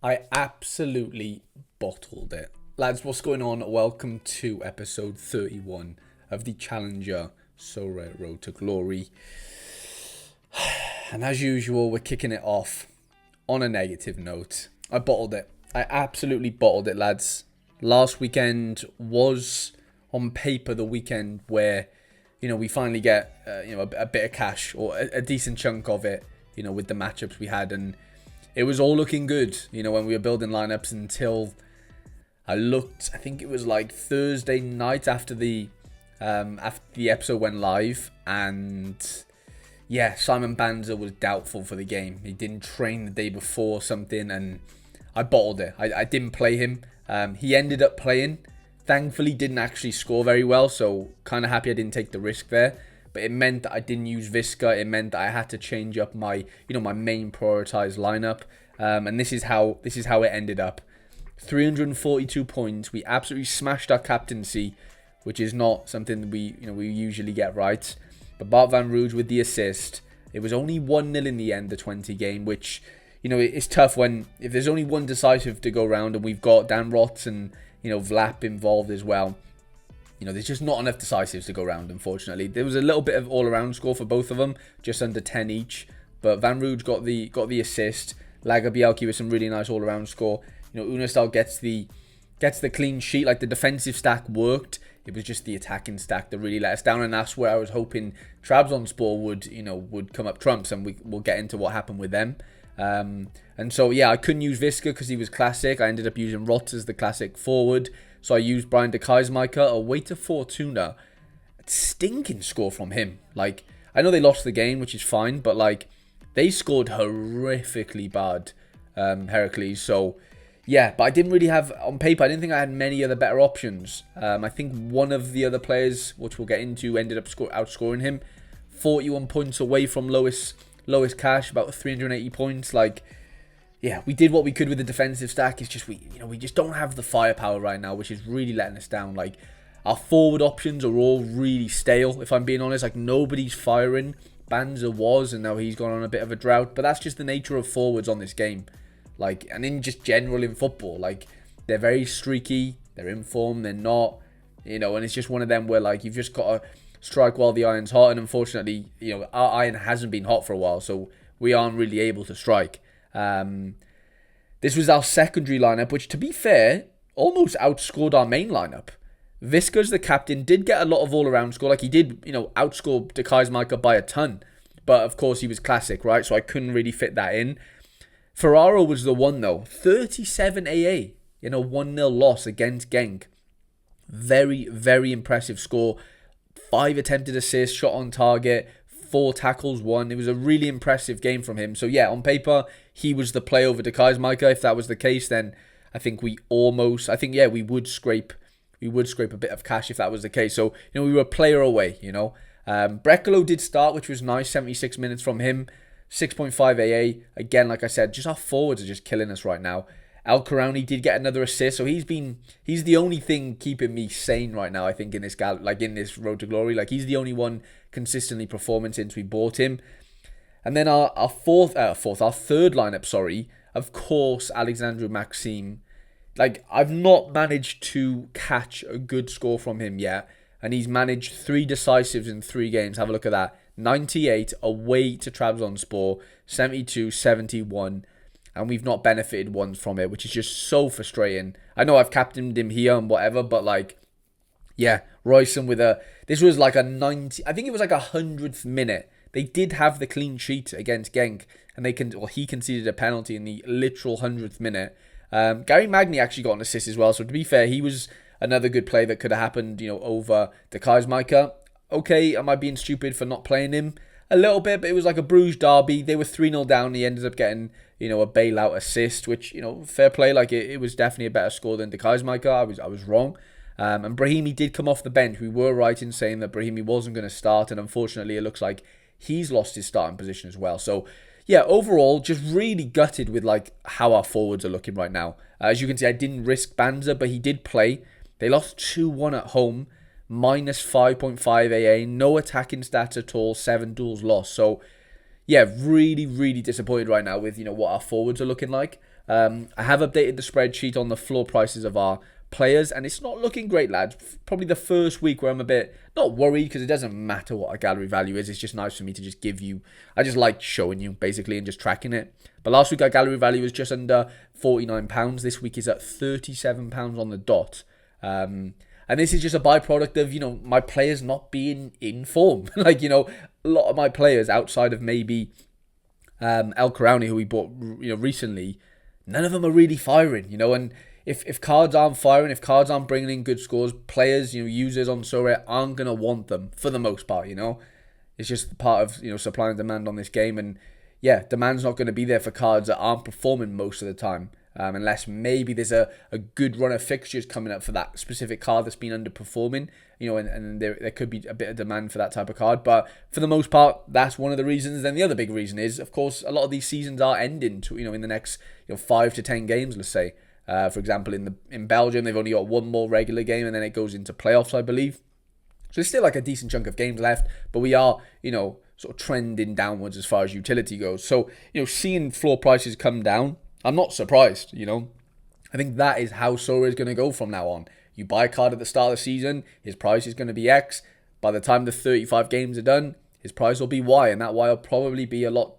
I absolutely bottled it. Lads, what's going on? Welcome to episode 31 of the Challenger Sorare Road to Glory. And as usual, we're kicking it off on a negative note. I bottled it. I absolutely bottled it, lads. Last weekend was, on paper, the weekend where, we finally get, a bit of cash or a decent chunk of it, with the matchups we had. And it was all looking good, when we were building lineups until I looked. I think it was like Thursday night after the episode went live, and yeah, Simon Banzer was doubtful for the game. He didn't train the day before or something, and I bottled it. I didn't play him. He ended up playing. Thankfully, didn't actually score very well, so kind of happy I didn't take the risk there. But it meant that I didn't use Visca. It meant that I had to change up my, my main prioritized lineup. And this is how it ended up. 342 points. We absolutely smashed our captaincy, which is not something we usually get right. But Bart Van Rouge with the assist. It was only 1-0 in the end, the 20 game, which, it's tough if there's only one decisive to go round and we've got Dan Rotz and, Vlap involved as well. There's just not enough decisives to go around, unfortunately. There was a little bit of all-around score for both of them, just under 10 each. But Van Rouge got the assist. Lagerbielke with some really nice all-around score. Unastal gets the clean sheet. Like, the defensive stack worked. It was just the attacking stack that really let us down. And that's where I was hoping Trabzonspor would come up trumps. And we'll get into what happened with them. And so, yeah, I couldn't use Visca because he was classic. I ended up using Rotz as the classic forward. So I used Brian de Keismaker away to Fortuna. Stinking score from him. Like, I know they lost the game, which is fine, but like, they scored horrifically bad, Heracles. So, yeah, but I didn't really have, on paper, I didn't think I had many other better options. I think one of the other players, which we'll get into, ended up outscoring him. 41 points away from lowest cash, about 380 points. Like, yeah, we did what we could with the defensive stack. It's just we just don't have the firepower right now, which is really letting us down. Like, our forward options are all really stale, if I'm being honest. Like, nobody's firing. Banzer was, and now he's gone on a bit of a drought. But that's just the nature of forwards on this game. Like, and in just general in football, like, they're very streaky. They're in form. They're not. And it's just one of them where, like, you've just got to strike while the iron's hot. And unfortunately, our iron hasn't been hot for a while, so we aren't really able to strike. This was our secondary lineup, which, to be fair, almost outscored our main lineup. Visca's the captain, did get a lot of all-around score. Like, he did, outscore de Keismaker by a ton. But, of course, he was classic, right? So I couldn't really fit that in. Ferraro was the one, though. 37 AA in a 1-0 loss against Genk. Very, very impressive score. 5 attempted assists, shot on target, 4 tackles, 1. It was a really impressive game from him. So, yeah, on paper, he was the play over de Keismaker. If that was the case, then I think we would scrape a bit of cash if that was the case. So, we were a player away, Brekalo did start, which was nice, 76 minutes from him, 6.5 AA. Again, like I said, just our forwards are just killing us right now. El Karauni did get another assist, so he's the only thing keeping me sane right now, I think, in this road to glory. Like, he's the only one consistently performing since we bought him. And then our third lineup, of course, Alexandru Maxim. Like, I've not managed to catch a good score from him yet, and he's managed 3 decisives in 3 games. Have a look at that. 98 away to Trabzonspor, 72, 71. And we've not benefited once from it, which is just so frustrating. I know I've captained him here and whatever, but like, yeah, Royston this was like a 90, I think it was like 100th minute. They did have the clean sheet against Genk, and he conceded a penalty in the literal 100th minute. Gary Magny actually got an assist as well, so to be fair, he was another good play that could have happened, over de Keismaker. Okay, am I being stupid for not playing him? A little bit, but it was like a Bruges derby. They were 3-0 down. He ended up getting, a bailout assist, which, fair play. Like, it was definitely a better score than de Keismaker. I was wrong. And Brahimi did come off the bench. We were right in saying that Brahimi wasn't going to start, and unfortunately, it looks like he's lost his starting position as well. So, yeah, overall, just really gutted with, like, how our forwards are looking right now. As you can see, I didn't risk Banzer, but he did play. They lost 2-1 at home. Minus 5.5 AA, no attacking stats at all, 7 duels lost. So, yeah, really, really disappointed right now with, what our forwards are looking like. I have updated the spreadsheet on the floor prices of our players, and it's not looking great, lads. Probably the first week where I'm a bit not worried, because it doesn't matter what our gallery value is. It's just nice for me to just give you, I just like showing you basically and just tracking it. But last week our gallery value was just under £49. This week is at £37 on the dot. And this is just a byproduct of, my players not being in form. Like, a lot of my players outside of maybe El Karauni, who we bought recently, none of them are really firing, and if cards aren't firing, if cards aren't bringing in good scores, players, users on Sorare aren't going to want them for the most part, It's just part of, supply and demand on this game. And yeah, demand's not going to be there for cards that aren't performing most of the time. Unless maybe there's a good run of fixtures coming up for that specific card that's been underperforming, and there could be a bit of demand for that type of card. But for the most part, that's one of the reasons. Then the other big reason is, of course, a lot of these seasons are ending to, in the next 5 to 10 games, let's say. For example, in Belgium, they've only got one more regular game, and then it goes into playoffs, I believe. So there's still like a decent chunk of games left, but we are, sort of trending downwards as far as utility goes. So, seeing floor prices come down, I'm not surprised, I think that is how Sorare is going to go from now on. You buy a card at the start of the season, his price is going to be X. By the time the 35 games are done, his price will be Y, and that Y will probably be a lot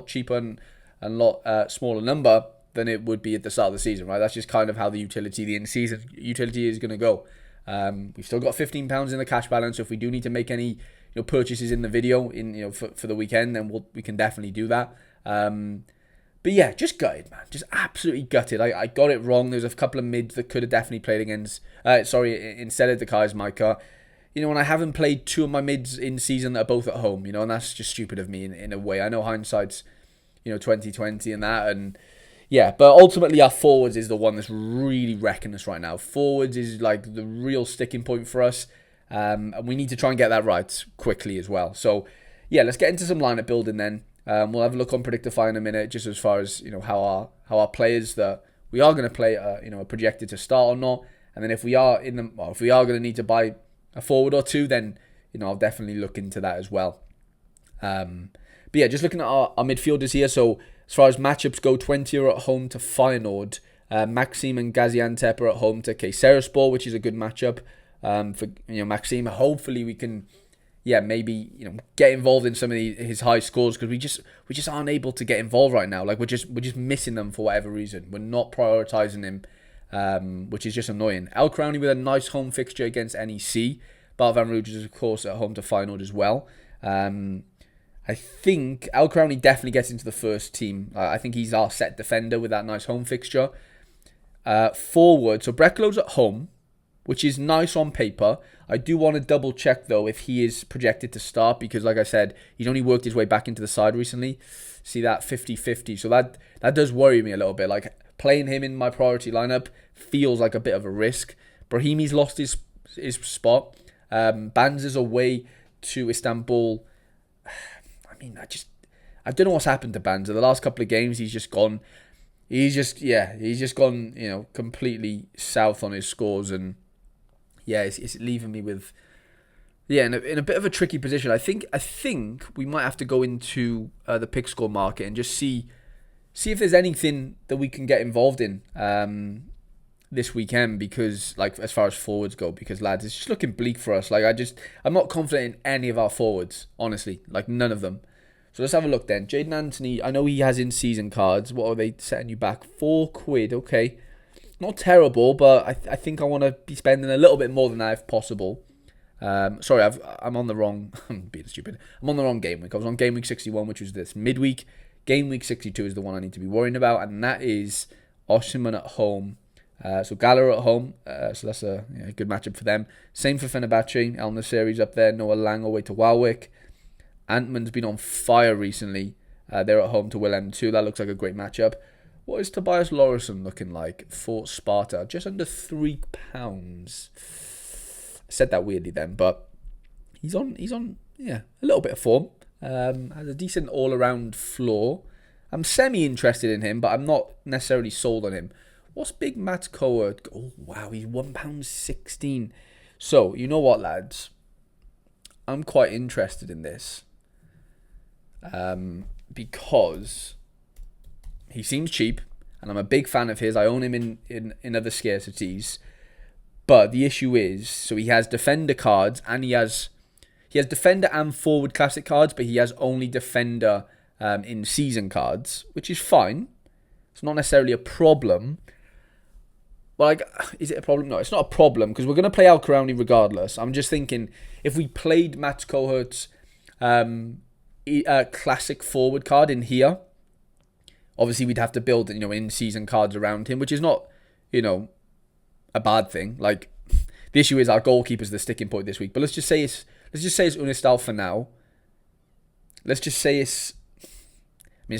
cheaper and a lot smaller number than it would be at the start of the season, right? That's just kind of how the in-season utility is going to go. We've still got £15 in the cash balance, so if we do need to make any purchases in the video for the weekend, then we can definitely do that. But yeah, just gutted, man. Just absolutely gutted. I got it wrong. There's a couple of mids that could have definitely played against, instead of the Kai's Micah. And I haven't played two of my mids in season that are both at home, and that's just stupid of me in a way. I know hindsight's, 2020 and that, and yeah, but ultimately our forwards is the one that's really wrecking us right now. Forwards is like the real sticking point for us, and we need to try and get that right quickly as well. So yeah, let's get into some lineup building then. We'll have a look on Predictify in a minute, just as far as how our players that we are going to play are projected to start or not. And then if we are going to need to buy a forward or two, then I'll definitely look into that as well. But yeah, just looking at our midfielders here. So as far as matchups go, 20 are at home to Feyenoord. Maxime and Gaziantep are at home to Kayserispor, which is a good matchup for Maxime. Hopefully we can. Yeah, maybe get involved in some of his high scores, because we just aren't able to get involved right now. Like we're just missing them for whatever reason. We're not prioritizing him, which is just annoying. El Karauni with a nice home fixture against NEC. Bart van Rouge is of course at home to Feyenoord as well. I think El Karauni definitely gets into the first team. I think he's our set defender with that nice home fixture. Forward, so Brekalo's at home, which is nice on paper. I do want to double check though if he is projected to start, because like I said, he's only worked his way back into the side recently. See that 50-50. So that does worry me a little bit. Like playing him in my priority lineup feels like a bit of a risk. Brahimi's lost his spot. Banzer's away to Istanbul. I mean, I don't know what's happened to Banzer. The last couple of games he's just gone completely south on his scores, and yeah, it's leaving me with in a bit of a tricky position. I think we might have to go into the pick score market and just see if there's anything that we can get involved in this weekend, because like as far as forwards go, because lads, it's just looking bleak for us. Like I'm not confident in any of our forwards, honestly, like none of them. So let's have a look then. Jaden Anthony, I know he has in-season cards. What are they setting you back? £4, okay. Not terrible, but I think I want to be spending a little bit more than that if possible. Sorry, I'm on the wrong. I'm being stupid. I'm on the wrong game week. I was on game week 61, which was this midweek. Game week 62 is the one I need to be worrying about, and that is Osimhen at home. So Gala at home. So that's a good matchup for them. Same for Fenerbahce. El Nasseri's up there. Noah Lang away to Warwick. Antman's been on fire recently. They're at home to Willem too. That looks like a great matchup. What is Tobias Laurisson looking like for Sparta? Just under £3. I said that weirdly then, but he's on a little bit of form. Has a decent all-around floor. I'm semi-interested in him, but I'm not necessarily sold on him. What's Big Matt Coward? Oh, wow, he's £1.16. So, you know what, lads? I'm quite interested in this. Because he seems cheap, and I'm a big fan of his. I own him in other scarcities. But the issue is, so he has defender cards, and he has defender and forward classic cards, but he has only defender in season cards, which is fine. It's not necessarily a problem. Like, is it a problem? No, it's not a problem, because we're going to play Alcaraz regardless. I'm just thinking, if we played Matt Cohurt's classic forward card in here, obviously we'd have to build, in-season cards around him, which is not, a bad thing. Like, the issue is our goalkeeper's the sticking point this week. But let's just say it's Unistal for now. Let's just say it's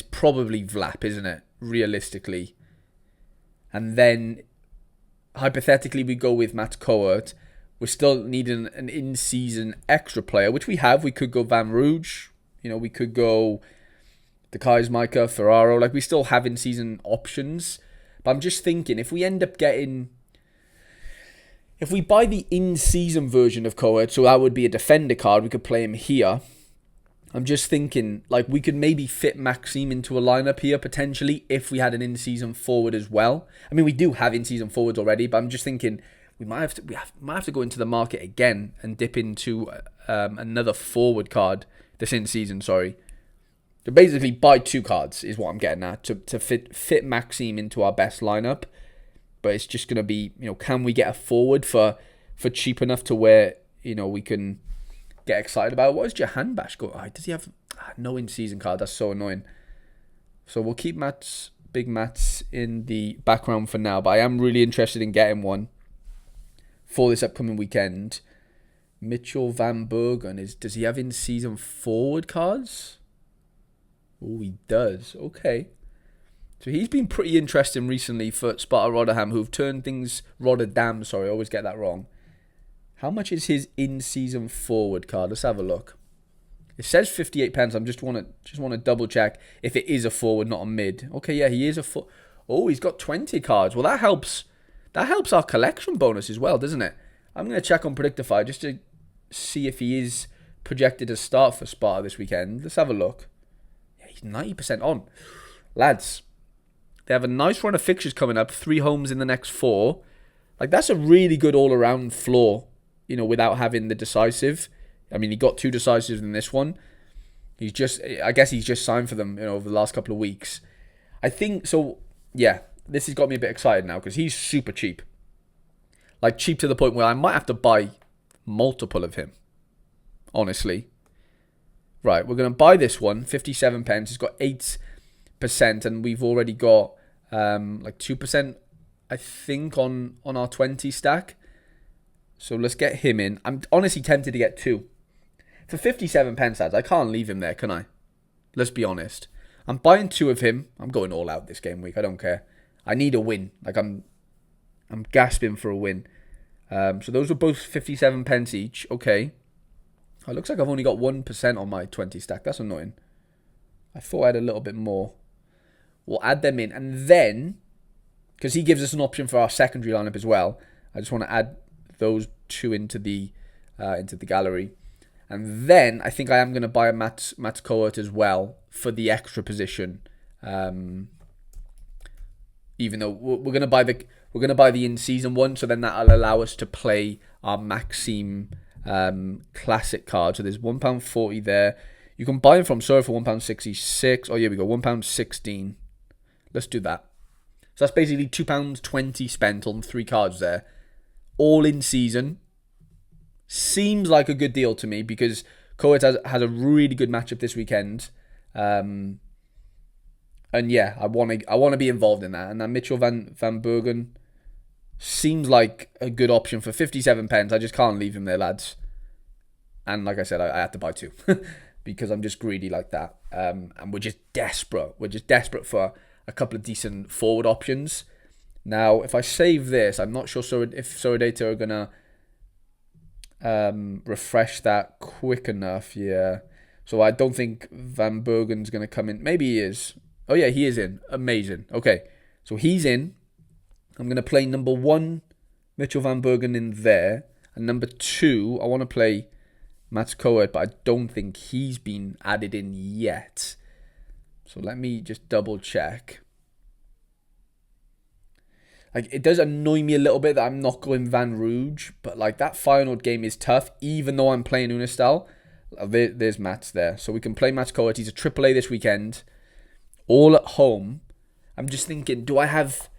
probably Vlap, isn't it? Realistically. And then hypothetically we go with Matt Cohort. We're still needing an in-season extra player, which we have. We could go Van Rouge. We could go the Micah, Ferraro. Like, we still have in-season options. But I'm just thinking, if we end up getting... If we buy the in-season version of Cohort, so that would be a defender card, we could play him here. I'm just thinking, like, we could maybe fit Maxime into a lineup here, potentially, if we had an in-season forward as well. I mean, we do have in-season forwards already, but I'm just thinking we might have to go into the market again and dip into another forward card this in-season, sorry. To basically buy 2 cards is what I'm getting at, to fit Maxime into our best lineup. But it's just going to be, can we get a forward for cheap enough to where, we can get excited about it? What is Jahan Bash going? Does he have no in-season card? That's so annoying. So we'll keep Big Mats in the background for now. But I am really interested in getting one for this upcoming weekend. Mitchell Van Bergen, does he have in-season forward cards? Oh, he does. Okay. So he's been pretty interesting recently for Sparta Rotterdam, who've turned things... Rotterdam, sorry, I always get that wrong. How much is his in-season forward card? Let's have a look. It says 58 pence. I just want to double check if it is a forward, not a mid. Okay, yeah, he is a forward. Oh, he's got 20 cards. Well, that helps. That helps our collection bonus as well, doesn't it? I'm going to check on Predictify just to see if he is projected to start for Sparta this weekend. Let's have a look. Yeah, he's 90% on. Lads, they have a nice run of fixtures coming up. 3 homes in the next 4. Like, that's a really good all-around floor, without having the decisive. I mean, he got 2 decisives in this one. I guess he's just signed for them, over the last couple of weeks. I think, so, yeah, this has got me a bit excited now because he's super cheap. Like, cheap to the point where I might have to buy multiple of him, honestly. Right, we're going to buy this one, 57 pence. It's got 8%, and we've already got, 2%, I think, on our 20 stack. So let's get him in. I'm honestly tempted to get 2. For 57 pence, lads, I can't leave him there, can I? Let's be honest. I'm buying 2 of him. I'm going all out this game week. I don't care. I need a win. Like, I'm gasping for a win. So those are both 57 pence each. Okay. It looks like I've only got 1% on my 20 stack. That's annoying. I thought I had a little bit more. We'll add them in. And then, because he gives us an option for our secondary lineup as well, I just want to add those 2 into the gallery. And then I think I am going to buy a Matt Cohort as well for the extra position. Even though we're going to buy the in-season one, so then that'll allow us to play our Maxime classic card. So there's £1.40 there. You can buy them from Sorare for £1.66. Oh, here we go, £1.16. Let's do that. So that's basically £2.20 spent on 3 cards there. All in season. Seems like a good deal to me because Cohort has a really good matchup this weekend. And yeah, I want to be involved in that. And that Mitchell Van Bergen seems like a good option for 57 pence. I just can't leave him there, lads. And like I said, I had to buy 2 because I'm just greedy like that. And we're just desperate. We're just desperate for a couple of decent forward options. Now, if I save this, I'm not sure if Sorare are going to refresh that quick enough. Yeah. So I don't think Van Bergen's going to come in. Maybe he is. Oh, yeah, he is in. Amazing. Okay. So he's in. I'm going to play number 1, Mitchell Van Bergen in there. And number 2, I want to play Matt Cohort, but I don't think he's been added in yet. So let me just double check. Like, it does annoy me a little bit that I'm not going Van Rouge, but like that Feyenoord game is tough, even though I'm playing Unistal. There's Matt's there. So we can play Matt's Coet. He's a AAA this weekend. All at home. I'm just thinking, do I have...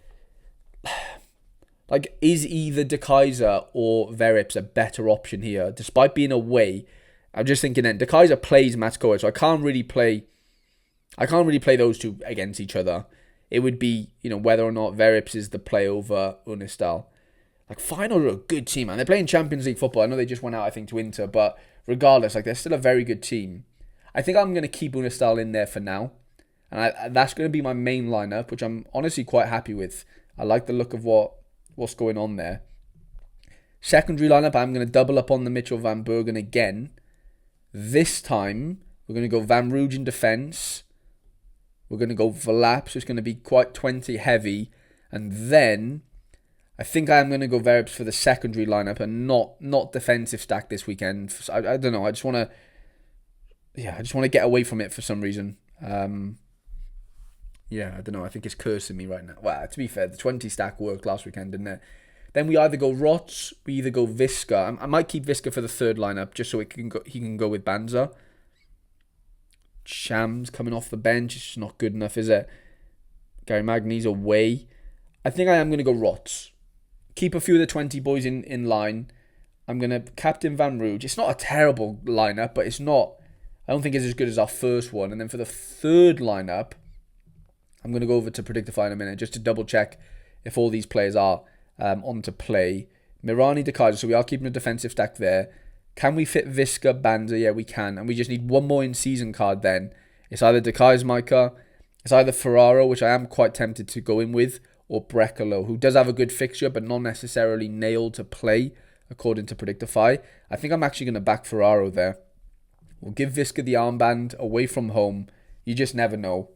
Like, is either De Keyser or Verips a better option here? Despite being away, I'm just thinking then, De Keyser plays Matt's Coet, so I can't really play those two against each other. It would be, whether or not Verips is the play over Unistal. Like, Feyenoord are a good team, man. They're playing Champions League football. I know they just went out, I think, to Inter, but regardless, like, they're still a very good team. I think I'm going to keep Unistal in there for now. And that's going to be my main lineup, which I'm honestly quite happy with. I like the look of what's going on there. Secondary lineup, I'm going to double up on the Mitchell Van Bergen again. This time, we're going to go Van Rouge in defence. We're going to go Verlap, so it's going to be quite 20 heavy. And then, I think I'm going to go Verips for the secondary lineup and not defensive stack this weekend. I don't know, I just want to get away from it for some reason. I don't know, I think it's cursing me right now. Well, to be fair, the 20 stack worked last weekend, didn't it? Then we either go Rots, we either go Visca. I might keep Visca for the third lineup just so he can go with Banza. Shams coming off the bench. It's just not good enough, is it? Gary Magny's away. I think I am going to go Rots. Keep a few of the 20 boys in line. I'm going to captain Van Rouge. It's not a terrible lineup, but it's not... I don't think it's as good as our first one. And then for the third lineup, I'm going to go over to Predictify in a minute just to double check if all these players are on to play. Mirani, De Keyser, so we are keeping a defensive stack there. Can we fit Visca, Banza? Yeah, we can. And we just need one more in-season card then. It's either De Keyser, Micah, it's either Ferraro, which I am quite tempted to go in with, or Brekalo, who does have a good fixture, but not necessarily nailed to play, according to Predictify. I think I'm actually going to back Ferraro there. We'll give Visca the armband away from home. You just never know.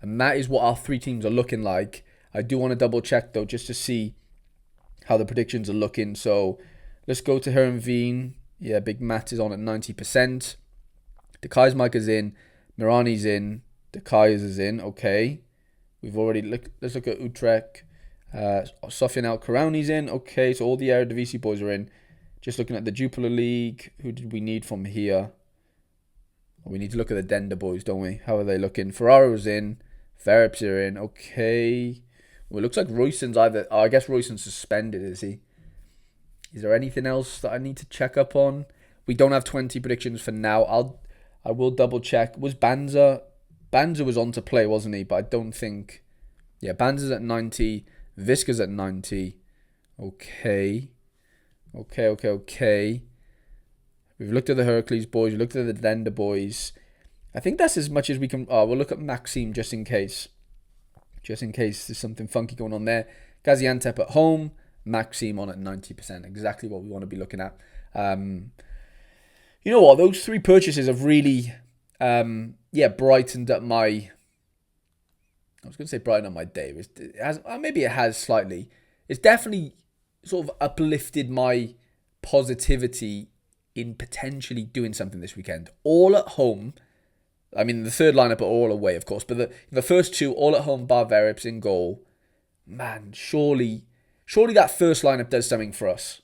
And that is what our three teams are looking like. I do want to double check, though, just to see how the predictions are looking. So... let's go to Herenveen. Yeah, Big Matt is on at 90%. De Keyser Micah's in. Mirani's in. De Keyser's in. Okay. We've already... Let's look at Utrecht. Sofian Al-Karauni's in. Okay, so all the Eredivisie boys are in. Just looking at the Jupiler League. Who did we need from here? Well, we need to look at the Dender boys, don't we? How are they looking? Ferraro's in. Verips are in. Okay. Well, it looks like Royson's either... Oh, I guess Royson's suspended, is he? Is there anything else that I need to check up on? We don't have 20 predictions for now. I will double check. Was Banza was on to play, wasn't he? But I don't think... Yeah, Banza's at 90. Visca's at 90. Okay. We've looked at the Heracles boys. We've looked at the Dender boys. I think that's as much as we can... Oh, we'll look at Maxime just in case. Just in case there's something funky going on there. Gaziantep at home. Maxime on at 90%. Exactly what we want to be looking at. You know what? Those three purchases have really, brightened up my... I was going to say brightened up my day. Maybe it has slightly. It's definitely sort of uplifted my positivity in potentially doing something this weekend. All at home. I mean, the third lineup are all away, of course. But the first two, all at home, bar Verips in goal. Man, surely that first lineup does something for us.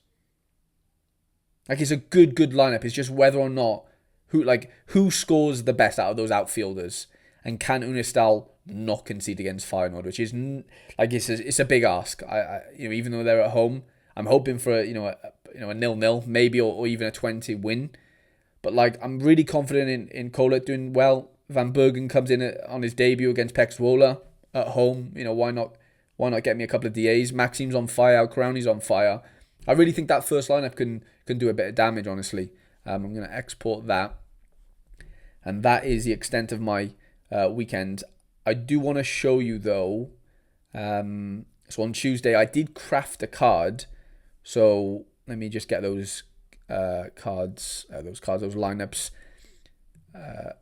Like, it's a good lineup. It's just whether or not who scores the best out of those outfielders, and can Unistal not concede against Feyenoord, which is it's a big ask. Even though they're at home, I'm hoping for a 0-0 maybe or even a 20 win. But I'm really confident in Colet doing well. Van Bergen comes in on his debut against Pek Zwolle at home. Why not? Why not get me a couple of DAs? Maxime's on fire. Al-Karauni's on fire. I really think that first lineup can do a bit of damage, honestly. I'm going to export that. And that is the extent of my weekend. I do want to show you, though. So on Tuesday, I did craft a card. So let me just get those those lineups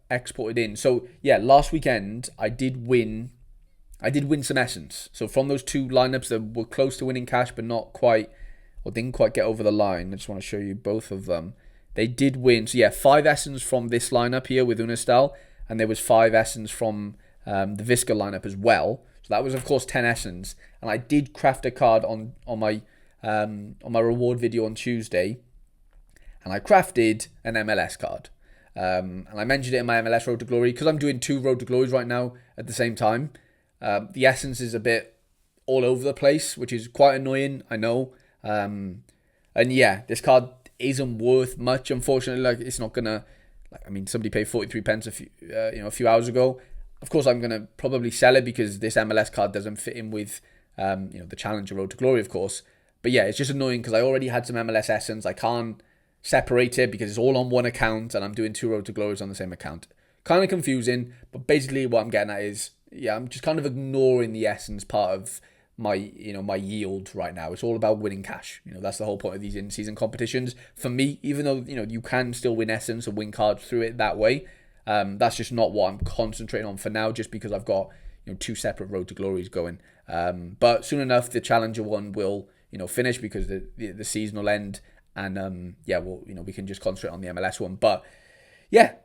exported in. So, yeah, last weekend, I did win some essence. So from those two lineups that were close to winning cash, but not quite, or didn't quite get over the line. I just want to show you both of them. They did win. So yeah, 5 essence from this lineup here with Unistal, and there was 5 essence from the Visca lineup as well. So that was, of course, 10 essence. and I did craft a card on my reward video on Tuesday, and I crafted an MLS card. And I mentioned it in my MLS Road to Glory because I'm doing 2 Road to Glories right now at the same time. The essence is a bit all over the place, which is quite annoying, I know. And yeah, this card isn't worth much, unfortunately. Like, it's not gonna, like, I mean, somebody paid 43 pence a few hours ago. Of course, I'm gonna probably sell it because this MLS card doesn't fit in with the Challenger Road to Glory, of course. But yeah, it's just annoying because I already had some MLS essence. I can't separate it because it's all on one account, and I'm doing 2 Road to Glories on the same account. Kind of confusing, but basically what I'm getting at is, yeah, I'm just kind of ignoring the essence part of my yield right now. It's all about winning cash. That's the whole point of these in-season competitions. For me, even though you can still win essence and win cards through it that way, that's just not what I'm concentrating on for now. Just because I've got 2 separate Road to Glories going. But soon enough, the Challenger one will finish because the season will end, and we can just concentrate on the MLS one. But yeah,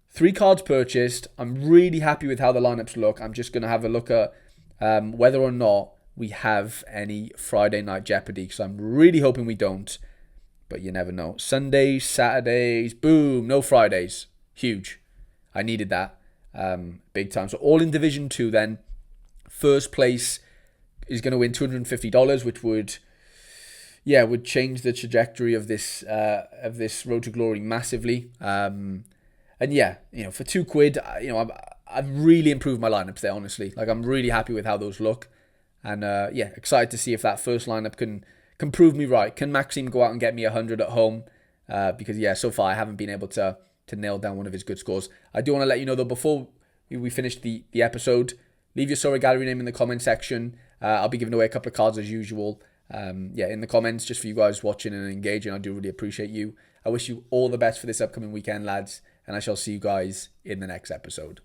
3 cards purchased. I'm really happy with how the lineups look. I'm just gonna have a look at whether or not we have any Friday night Jeopardy, because I'm really hoping we don't, but you never know. Sundays, Saturdays, boom, no Fridays. Huge. I needed that big time. So all in Division 2 then. First place is going to win $250, which would change the trajectory of this Road to Glory massively. And yeah, for £2, I've really improved my lineups there, honestly. Like, I'm really happy with how those look. And excited to see if that first lineup can prove me right. Can Maxime go out and get me 100 at home? Because so far I haven't been able to nail down one of his good scores. I do want to let you know though, before we finish the episode, leave your Sorare gallery name in the comment section. I'll be giving away a couple of cards as usual. In the comments, just for you guys watching and engaging. I do really appreciate you. I wish you all the best for this upcoming weekend, lads, and I shall see you guys in the next episode.